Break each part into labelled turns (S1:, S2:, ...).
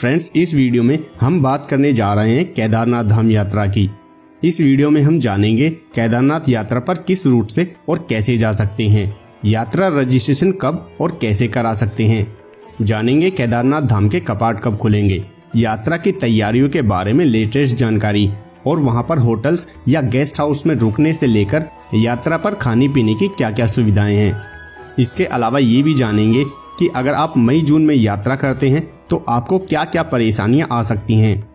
S1: Friends, इस video में हम बात करने जा रहे हैं केदारनाथ धाम यात्रा की। इस वीडियो में हम जानेंगे केदारनाथ यात्रा पर किस रूट से और कैसे जा सकते हैं, यात्रा रजिस्ट्रेशन कब और कैसे करा सकते हैं, जानेंगे केदारनाथ धाम के कपाट कब खुलेंगे, यात्रा की तैयारियों के बारे में लेटेस्ट जानकारी और वहां पर होटल्स या गेस्ट हाउस में रुकने से लेकर यात्रा पर खाने पीने की क्या क्या सुविधाएं हैं। इसके अलावा ये भी जानेंगे कि अगर आप मई जून में यात्रा करते हैं तो आपको क्या क्या परेशानियां आ सकती हैं।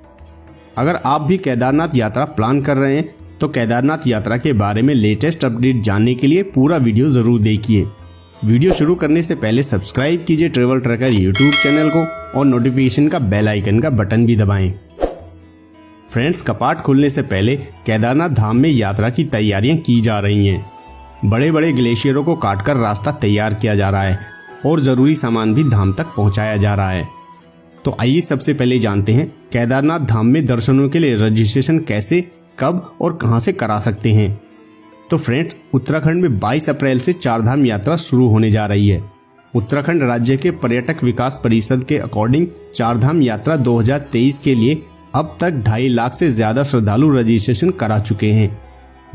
S1: अगर आप भी केदारनाथ यात्रा प्लान कर रहे हैं तो केदारनाथ यात्रा के बारे में लेटेस्ट अपडेट जानने के लिए पूरा वीडियो जरूर देखिए। वीडियो शुरू करने से पहले सब्सक्राइब कीजिए ट्रैवल ट्रैकर यूट्यूब चैनल को और नोटिफिकेशन का बेल आइकन का बटन भी दबाएं। फ्रेंड्स, कपाट खुलने से पहले केदारनाथ धाम में यात्रा की तैयारियां की जा रही हैं। बड़े बड़े ग्लेशियरों को काटकर रास्ता तैयार किया जा रहा है और जरूरी सामान भी धाम तक पहुंचाया जा रहा है। तो आइए सबसे पहले जानते हैं केदारनाथ धाम में दर्शनों के लिए रजिस्ट्रेशन कैसे, कब और कहां से करा सकते हैं। तो फ्रेंड्स, उत्तराखंड में 22 अप्रैल से चारधाम यात्रा शुरू होने जा रही है। उत्तराखंड राज्य के पर्यटक विकास परिषद के अकॉर्डिंग चारधाम यात्रा 2023 के लिए अब तक 2.5 लाख से ज्यादा श्रद्धालु रजिस्ट्रेशन करा चुके हैं,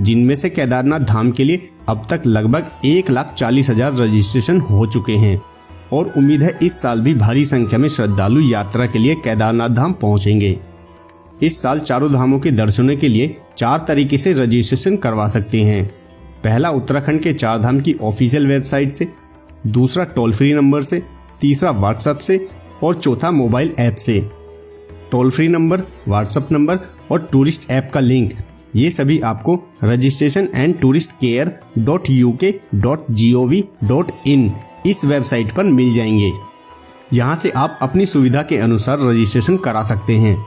S1: जिनमें से केदारनाथ धाम के लिए अब तक लगभग 1,40,000 रजिस्ट्रेशन हो चुके हैं और उम्मीद है इस साल भी भारी संख्या में श्रद्धालु यात्रा के लिए केदारनाथ धाम पहुंचेंगे। इस साल चारों धामों के दर्शनों के लिए 4 तरीके से रजिस्ट्रेशन करवा सकते हैं। पहला, उत्तराखंड के चारधाम की ऑफिशियल वेबसाइट से, दूसरा टोल फ्री नंबर से, तीसरा व्हाट्सएप से और चौथा मोबाइल ऐप से। Toll free number, WhatsApp number और टूरिस्ट ऐप का लिंक, ये सभी आपको registration@touristcare.uk.gov.in इस वेबसाइट पर मिल जाएंगे। यहाँ से आप अपनी सुविधा के अनुसार रजिस्ट्रेशन करा सकते हैं।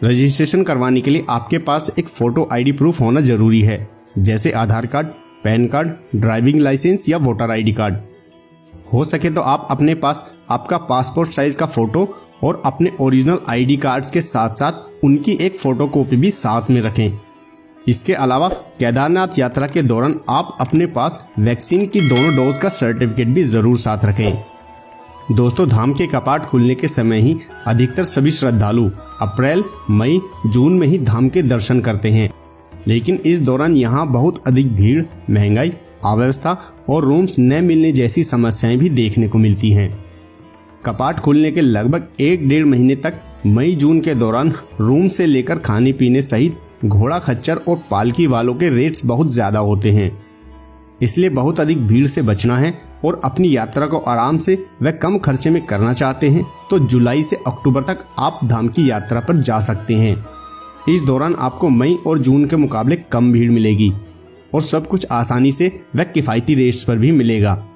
S1: रजिस्ट्रेशन करवाने के लिए आपके पास एक फोटो आईडी प्रूफ होना जरूरी है, जैसे Aadhaar card, PAN card, driving licence या वोटर आईडी कार्ड। हो सके तो आप अपने पास आपका पासपोर्ट साइज का फोटो और अपने ओरिजिनल आईडी कार्ड्स के साथ साथ उनकी एक फोटोकॉपी भी साथ में रखें। इसके अलावा केदारनाथ यात्रा के दौरान आप अपने पास वैक्सीन की दोनों डोज का सर्टिफिकेट भी जरूर साथ रखें। दोस्तों, धाम के कपाट खुलने के समय ही अधिकतर सभी श्रद्धालु अप्रैल, मई, जून में ही धाम के दर्शन करते हैं, लेकिन इस दौरान यहाँ बहुत अधिक भीड़, महंगाई, अव्यवस्था और रूम्स न मिलने जैसी समस्याएं भी देखने को मिलती हैं। कपाट खुलने के लगभग 1-1.5 महीने तक मई जून के दौरान रूम से लेकर खाने पीने सहित घोड़ा खच्चर और पालकी वालों के रेट्स बहुत ज्यादा होते हैं। इसलिए बहुत अधिक भीड़ से बचना है और अपनी यात्रा को आराम से व कम खर्चे में करना चाहते हैं तो जुलाई से अक्टूबर तक आप धाम की यात्रा पर जा सकते हैं। इस दौरान आपको मई और जून के मुकाबले कम भीड़ मिलेगी और सब कुछ आसानी से व किफायती रेट्स पर भी मिलेगा।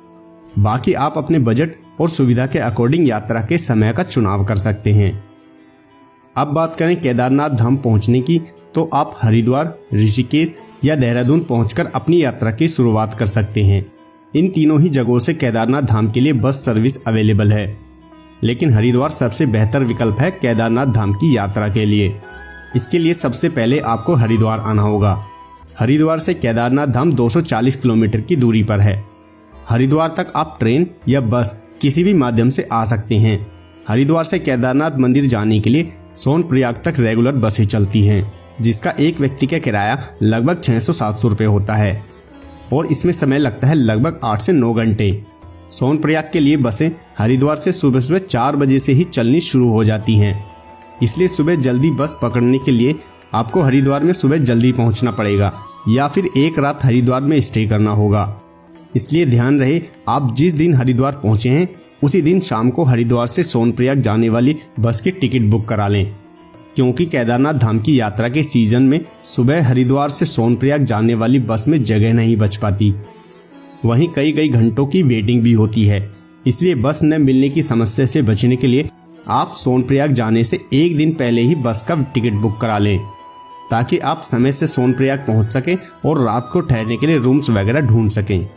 S1: बाकी आप अपने बजट और सुविधा के अकॉर्डिंग यात्रा के समय का चुनाव कर सकते हैं। अब बात करें केदारनाथ धाम पहुंचने की, तो आप हरिद्वार, ऋषिकेश या देहरादून पहुंचकर अपनी यात्रा की शुरुआत कर सकते हैं। इन तीनों ही जगहों से केदारनाथ धाम के लिए बस सर्विस अवेलेबल है, लेकिन हरिद्वार सबसे बेहतर विकल्प है केदारनाथ धाम की यात्रा के लिए। इसके लिए सबसे पहले आपको हरिद्वार आना होगा। हरिद्वार से केदारनाथ धाम 240 किलोमीटर की दूरी पर है। हरिद्वार तक आप ट्रेन या बस किसी भी माध्यम से आ सकते हैं। हरिद्वार से केदारनाथ मंदिर जाने के लिए सोनप्रयाग तक रेगुलर बसें चलती हैं, जिसका एक व्यक्ति का किराया लगभग 600-700 रुपये होता है और इसमें समय लगता है लगभग 8 से 9 घंटे। सोनप्रयाग के लिए बसें हरिद्वार से सुबह सुबह 4 बजे से ही चलनी शुरू हो जाती हैं। इसलिए सुबह जल्दी बस पकड़ने के लिए आपको हरिद्वार में सुबह जल्दी पहुंचना पड़ेगा या फिर एक रात हरिद्वार में स्टे करना होगा। इसलिए ध्यान रहे, आप जिस दिन हरिद्वार पहुंचे हैं उसी दिन शाम को हरिद्वार से सोनप्रयाग जाने वाली बस की टिकट बुक करा लें, क्योंकि केदारनाथ धाम की यात्रा के सीजन में सुबह हरिद्वार से सोनप्रयाग जाने वाली बस में जगह नहीं बच पाती। वहीं कई घंटों की वेटिंग भी होती है। इसलिए बस न मिलने की समस्या से बचने के लिए आप सोनप्रयाग जाने से एक दिन पहले ही बस का टिकट बुक करा लें, ताकि आप समय से सोनप्रयाग पहुंच सकें और रात को ठहरने के लिए रूम्स वगैरह ढूंढ सकें।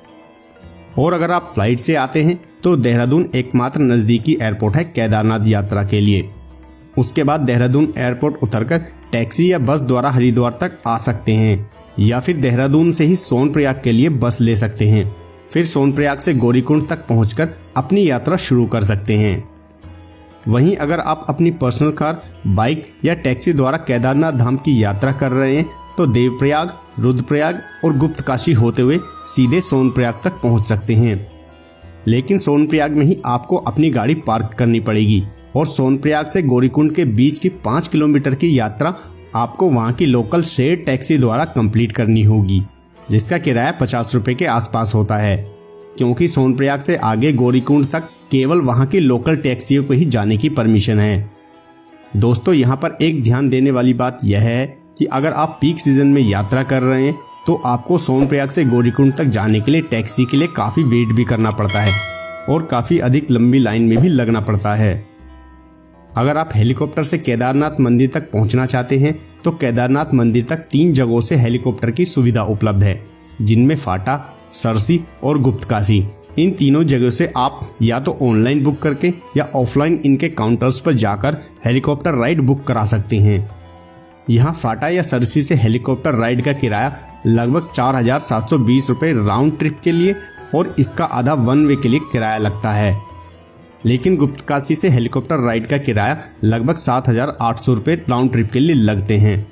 S1: और अगर आप फ्लाइट से आते हैं तो देहरादून एकमात्र नज़दीकी एयरपोर्ट है केदारनाथ यात्रा के लिए। उसके बाद देहरादून एयरपोर्ट उतरकर टैक्सी या बस द्वारा हरिद्वार तक आ सकते हैं, या फिर देहरादून से ही सोनप्रयाग के लिए बस ले सकते हैं। फिर सोनप्रयाग से गौरीकुंड तक पहुंचकर अपनी यात्रा शुरू कर सकते हैं। वहीं अगर आप अपनी पर्सनल कार, बाइक या टैक्सी द्वारा केदारनाथ धाम की यात्रा कर रहे हैं तो देवप्रयाग, रुद्रप्रयाग और गुप्तकाशी होते हुए सीधे सोनप्रयाग तक पहुंच सकते हैं। लेकिन सोनप्रयाग में ही आपको अपनी गाड़ी पार्क करनी पड़ेगी और सोनप्रयाग से गौरीकुंड के बीच की 5 किलोमीटर की यात्रा आपको वहां की लोकल शेयर्ड टैक्सी द्वारा कंप्लीट करनी होगी, जिसका किराया 50 रुपए के आसपास होता है, क्योंकि सोनप्रयाग से आगे गौरीकुंड तक केवल वहां की लोकल टैक्सियों को ही जाने की परमिशन है। दोस्तों, यहाँ पर एक ध्यान देने वाली बात यह है कि अगर आप पीक सीजन में यात्रा कर रहे हैं तो आपको सोनप्रयाग से गौरीकुंड तक जाने के लिए टैक्सी के लिए काफ़ी वेट भी करना पड़ता है और काफ़ी अधिक लंबी लाइन में भी लगना पड़ता है। अगर आप हेलीकॉप्टर से केदारनाथ मंदिर तक पहुंचना चाहते हैं तो केदारनाथ मंदिर तक 3 जगहों से हेलीकॉप्टर की सुविधा उपलब्ध है, जिनमें फाटा, सरसी और गुप्तकाशी। इन तीनों जगहों से आप या तो ऑनलाइन बुक करके या ऑफलाइन इनके काउंटर्स पर जाकर हेलीकॉप्टर राइड बुक करा सकते हैं। यहाँ फाटा या सरसी से हेलीकॉप्टर राइड का किराया लगभग 4,720 रुपये राउंड ट्रिप के लिए और इसका आधा वन वे के लिए किराया लगता है। लेकिन गुप्तकाशी से हेलीकॉप्टर राइड का किराया लगभग 7,800 रुपये राउंड ट्रिप के लिए लगते हैं।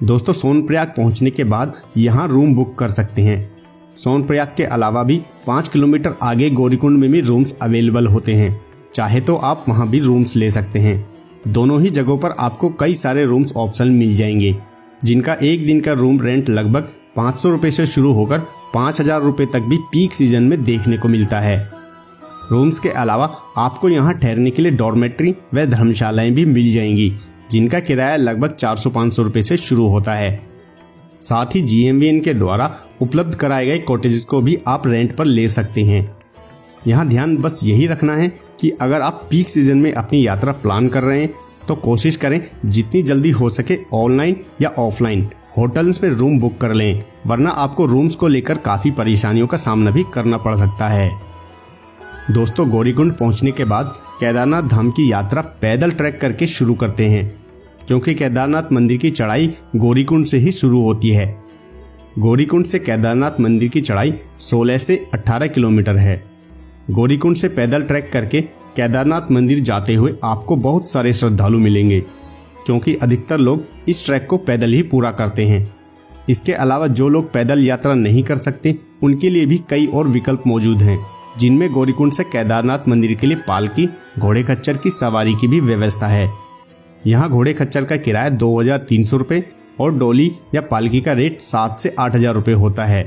S1: दोस्तों, सोनप्रयाग पहुंचने के बाद यहाँ रूम बुक कर सकते हैं। सोनप्रयाग के अलावा भी 5 किलोमीटर आगे गौरीकुंड में भी रूम्स अवेलेबल होते हैं, चाहे तो आप वहाँ भी रूम्स ले सकते हैं। दोनों ही जगहों पर आपको कई सारे रूम्स ऑप्शन मिल जाएंगे, जिनका एक दिन का रूम रेंट लगभग 500 रुपये से शुरू होकर 5,000 रुपये तक भी पीक सीजन में देखने को मिलता है। रूम्स के अलावा आपको यहाँ ठहरने के लिए डॉर्मेट्री व धर्मशालाएं भी मिल जाएंगी, जिनका किराया लगभग 400-500 रुपये से शुरू होता है। साथ ही GMVN के द्वारा उपलब्ध कराए गए कॉटेजेस को भी आप रेंट पर ले सकते हैं। यहाँ ध्यान बस यही रखना है कि अगर आप पीक सीजन में अपनी यात्रा प्लान कर रहे हैं तो कोशिश करें जितनी जल्दी हो सके ऑनलाइन या ऑफलाइन होटल्स में रूम बुक कर लें, वरना आपको रूम्स को लेकर काफ़ी परेशानियों का सामना भी करना पड़ सकता है। दोस्तों, गौरीकुंड पहुंचने के बाद केदारनाथ धाम की यात्रा पैदल ट्रैक करके शुरू करते हैं, क्योंकि केदारनाथ मंदिर की चढ़ाई गौरीकुंड से ही शुरू होती है। गौरीकुंड से केदारनाथ मंदिर की चढ़ाई 16 से 18 किलोमीटर है। गौरीकुंड से पैदल ट्रैक करके केदारनाथ मंदिर जाते हुए आपको बहुत सारे श्रद्धालु मिलेंगे, क्योंकि अधिकतर लोग इस ट्रैक को पैदल ही पूरा करते हैं। इसके अलावा जो लोग पैदल यात्रा नहीं कर सकते उनके लिए भी कई और विकल्प मौजूद हैं, जिनमें गौरीकुंड से केदारनाथ मंदिर के लिए पालकी, घोड़े खच्चर की सवारी की भी व्यवस्था है। यहाँ घोड़े खच्चर का किराया 2,300 रुपये और डोली या पालकी का रेट 7 से 8,000 रुपये होता है।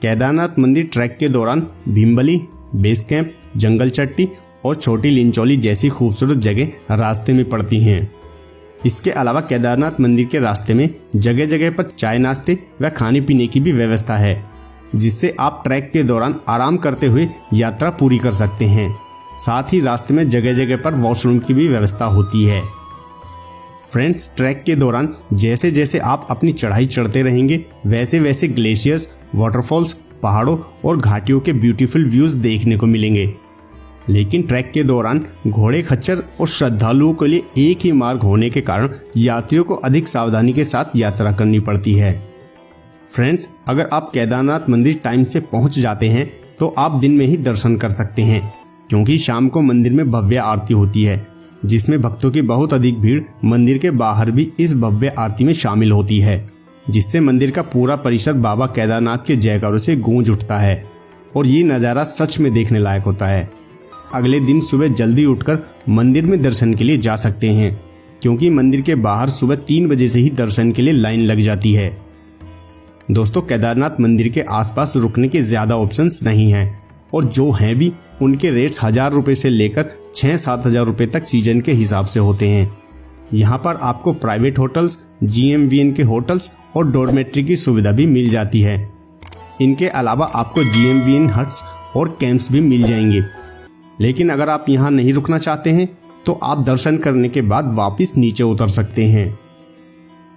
S1: केदारनाथ मंदिर ट्रैक के दौरान भीमबली, बेस कैंप, जंगल चट्टी और छोटी लिंचौली जैसी खूबसूरत जगह रास्ते में पड़ती हैं। इसके अलावा केदारनाथ मंदिर के रास्ते में जगह जगह पर चाय नाश्ते व खाने पीने की भी व्यवस्था है, जिससे आप ट्रैक के दौरान आराम करते हुए यात्रा पूरी कर सकते हैं। साथ ही रास्ते में जगह जगह पर वॉशरूम की भी व्यवस्था होती है। फ्रेंड्स, ट्रैक के दौरान जैसे जैसे आप अपनी चढ़ाई चढ़ते रहेंगे वैसे वैसे ग्लेशियर्स, वाटरफॉल्स, पहाड़ों और घाटियों के ब्यूटीफुल व्यूज देखने को मिलेंगे। लेकिन ट्रैक के दौरान घोड़े खच्चर और श्रद्धालुओं के लिए एक ही मार्ग होने के कारण यात्रियों को अधिक सावधानी के साथ यात्रा करनी पड़ती है। फ्रेंड्स, अगर आप केदारनाथ मंदिर टाइम से पहुंच जाते हैं तो आप दिन में ही दर्शन कर सकते हैं, क्योंकि शाम को मंदिर में भव्य आरती होती है, जिसमें भक्तों की बहुत अधिक भीड़ मंदिर के बाहर भी इस भव्य आरती में शामिल होती है, जिससे मंदिर का पूरा परिसर बाबा केदारनाथ के जयकारों से गूंज उठता है और ये नज़ारा सच में देखने लायक होता है। अगले दिन सुबह जल्दी उठकर मंदिर में दर्शन के लिए जा सकते हैं, क्योंकि मंदिर के बाहर सुबह 3 बजे से ही दर्शन के लिए लाइन लग जाती है। दोस्तों, केदारनाथ मंदिर के आसपास रुकने के ज़्यादा ऑप्शंस नहीं हैं और जो हैं भी उनके रेट्स 1,000 रुपये से लेकर 6-7 हज़ार रुपये तक सीजन के हिसाब से होते हैं। यहाँ पर आपको प्राइवेट होटल्स, GMVN के होटल्स और डॉर्मेट्री की सुविधा भी मिल जाती है। इनके अलावा आपको GMVN हट्स और कैंप्स भी मिल जाएंगे। लेकिन अगर आप यहाँ नहीं रुकना चाहते हैं तो आप दर्शन करने के बाद वापस नीचे उतर सकते हैं।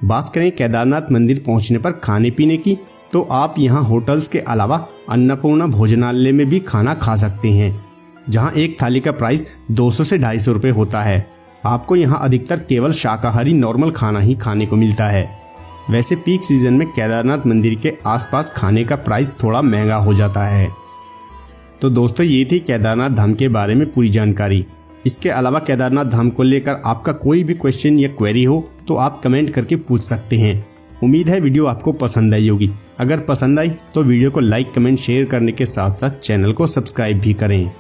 S1: बात करें केदारनाथ मंदिर पहुँचने पर खाने पीने की, तो आप यहाँ होटल्स के अलावा अन्नपूर्णा भोजनालय में भी खाना खा सकते हैं, जहाँ एक थाली का प्राइस 200 से 250 रुपये होता है। आपको यहाँ अधिकतर केवल शाकाहारी नॉर्मल खाना ही खाने को मिलता है। वैसे पीक सीजन में केदारनाथ मंदिर के आसपास खाने का प्राइस थोड़ा महंगा हो जाता है। तो दोस्तों, ये थी केदारनाथ धाम के बारे में पूरी जानकारी। इसके अलावा केदारनाथ धाम को लेकर आपका कोई भी क्वेश्चन या क्वेरी हो तो आप कमेंट करके पूछ सकते हैं। उम्मीद है वीडियो आपको पसंद आई होगी। अगर पसंद आई तो वीडियो को लाइक, कमेंट, शेयर करने के साथ साथ चैनल को सब्सक्राइब भी करें।